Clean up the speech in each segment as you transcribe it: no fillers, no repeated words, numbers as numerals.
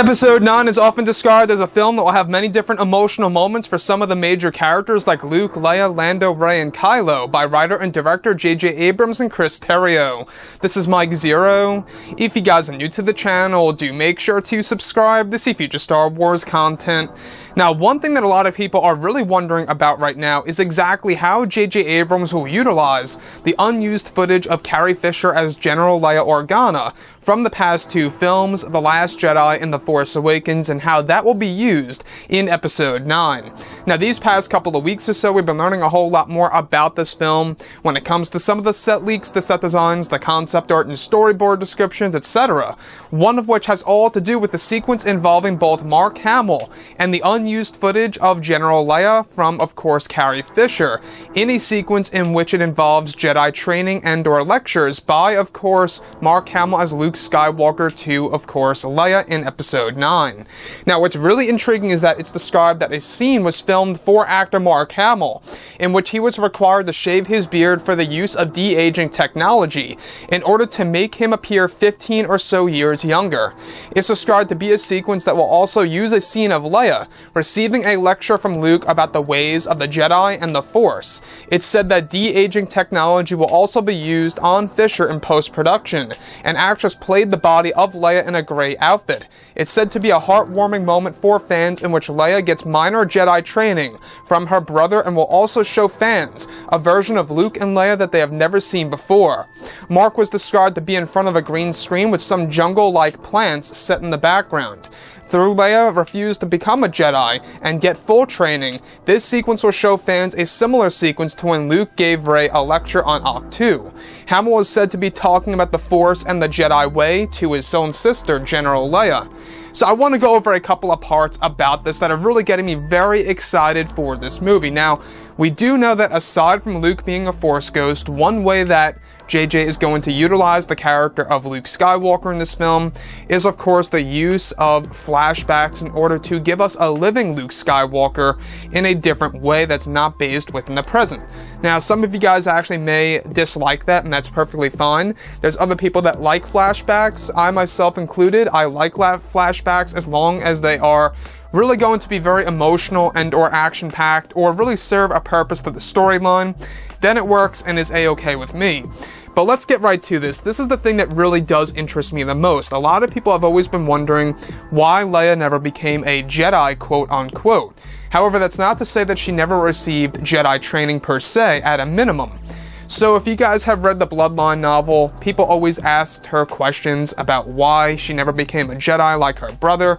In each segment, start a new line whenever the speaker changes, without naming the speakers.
Episode 9 is often described as a film that will have many different emotional moments for some of the major characters like Luke, Leia, Lando, Rey, and Kylo by writer and director J.J. Abrams and Chris Terrio. This is Mike Zero. If you guys are new to the channel, do make sure to subscribe to see future Star Wars content. Now, one thing that a lot of people are really wondering about right now is exactly how J.J. Abrams will utilize the unused footage of Carrie Fisher as General Leia Organa from the past two films, The Last Jedi and The Force Awakens, and how that will be used in Episode 9. Now, these past couple of weeks or so, we've been learning a whole lot more about this film when it comes to some of the set leaks, the set designs, the concept art and storyboard descriptions, etc. One of which has all to do with the sequence involving both Mark Hamill and the unused footage of General Leia from, of course, Carrie Fisher, in a sequence in which it involves Jedi training and/or lectures by, of course, Mark Hamill as Luke Skywalker to, of course, Leia in Episode 9. Now, what's really intriguing is that it's described that a scene was filmed for actor Mark Hamill, in which he was required to shave his beard for the use of de-aging technology in order to make him appear 15 or so years younger. It's described to be a sequence that will also use a scene of Leia receiving a lecture from Luke about the ways of the Jedi and the Force. It's said that de-aging technology will also be used on Fisher in post-production. An actress played the body of Leia in a gray outfit. It's said to be a heartwarming moment for fans in which Leia gets minor Jedi training from her brother and will also show fans a version of Luke and Leia that they have never seen before. Mark was described to be in front of a green screen with some jungle-like plants set in the background. Though Leia refused to become a Jedi and get full training, this sequence will show fans a similar sequence to when Luke gave Rey a lecture on Ahch-To. Hamill is said to be talking about the Force and the Jedi way to his own sister, General Leia. So I want to go over a couple of parts about this that are really getting me very excited for this movie. Now, we do know that aside from Luke being a Force ghost, one way that JJ is going to utilize the character of Luke Skywalker in this film is, of course, the use of flashbacks in order to give us a living Luke Skywalker in a different way that's not based within the present. Now, some of you guys actually may dislike that, and that's perfectly fine. There's other people that like flashbacks, I myself included. I like flashbacks as long as they are really going to be very emotional and/or action-packed or really serve a purpose to the storyline. Then it works and is a-okay with me. But let's get right to this. This is the thing that really does interest me the most. A lot of people have always been wondering why Leia never became a Jedi, quote-unquote. However, that's not to say that she never received Jedi training per se, at a minimum. So if you guys have read the Bloodline novel, people always asked her questions about why she never became a Jedi like her brother.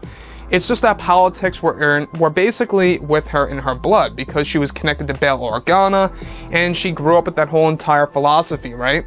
It's just that politics were basically with her in her blood because she was connected to Bail Organa and she grew up with that whole entire philosophy, right?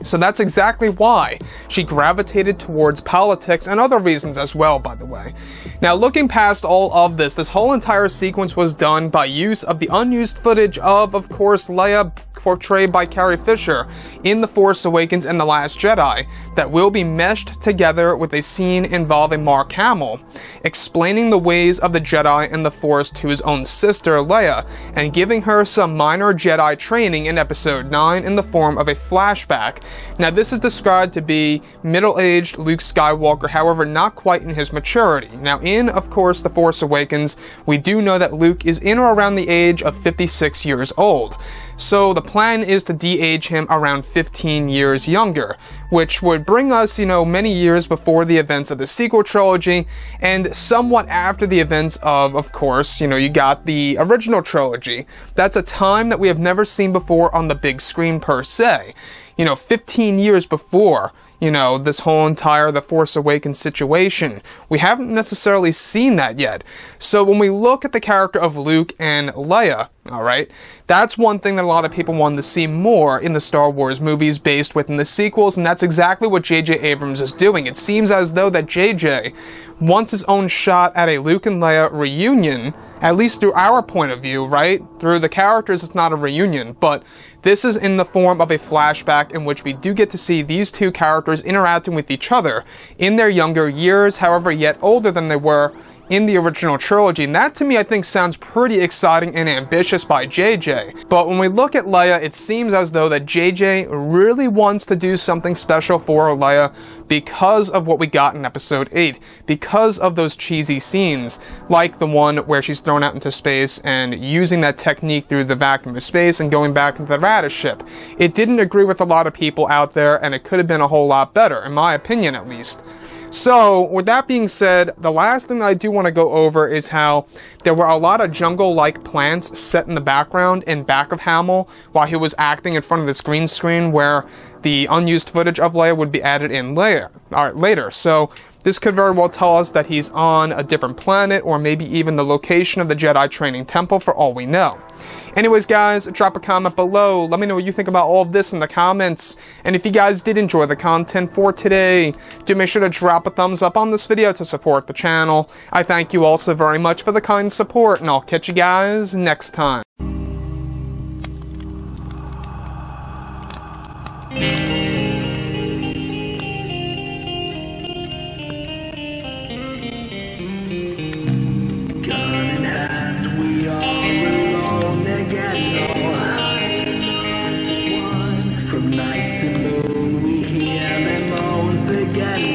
So that's exactly why she gravitated towards politics and other reasons as well, by the way. Now, looking past all of this, this whole entire sequence was done by use of the unused footage of course, Leia, portrayed by Carrie Fisher in The Force Awakens and The Last Jedi, that will be meshed together with a scene involving Mark Hamill, explaining the ways of the Jedi and the Force to his own sister, Leia, and giving her some minor Jedi training in Episode 9 in the form of a flashback. Now, this is described to be middle-aged Luke Skywalker, however, not quite in his maturity. Now, in, of course, The Force Awakens, we do know that Luke is in or around the age of 56 years old. So the plan is to de-age him around 15 years younger, which would bring us, many years before the events of the sequel trilogy, and somewhat after the events of course, you got the original trilogy. That's a time that we have never seen before on the big screen per se. 15 years before, this whole entire The Force Awakens situation. We haven't necessarily seen that yet. So when we look at the character of Luke and Leia, alright, that's one thing that a lot of people wanted to see more in the Star Wars movies based within the sequels, and that's exactly what J.J. Abrams is doing. It seems as though that J.J. wants his own shot at a Luke and Leia reunion, at least through our point of view, right? Through the characters, it's not a reunion, but this is in the form of a flashback in which we do get to see these two characters interacting with each other in their younger years, however, yet older than they were in the original trilogy, and that to me I think sounds pretty exciting and ambitious by JJ. But when we look at Leia, it seems as though that JJ really wants to do something special for Leia because of what we got in episode 8, because of those cheesy scenes, like the one where she's thrown out into space and using that technique through the vacuum of space and going back into the Radish ship. It didn't agree with a lot of people out there, and it could have been a whole lot better, in my opinion at least. So, with that being said, the last thing that I do want to go over is how there were a lot of jungle-like plants set in the background in back of Hamill while he was acting in front of this green screen where the unused footage of Leia would be added in later. So, this could very well tell us that he's on a different planet or maybe even the location of the Jedi training temple for all we know. Anyways guys, drop a comment below, let me know what you think about all of this in the comments, and if you guys did enjoy the content for today, do make sure to drop a thumbs up on this video to support the channel. I thank you all so very much for the kind support, and I'll catch you guys next time.
From night to moon we hear them moans again.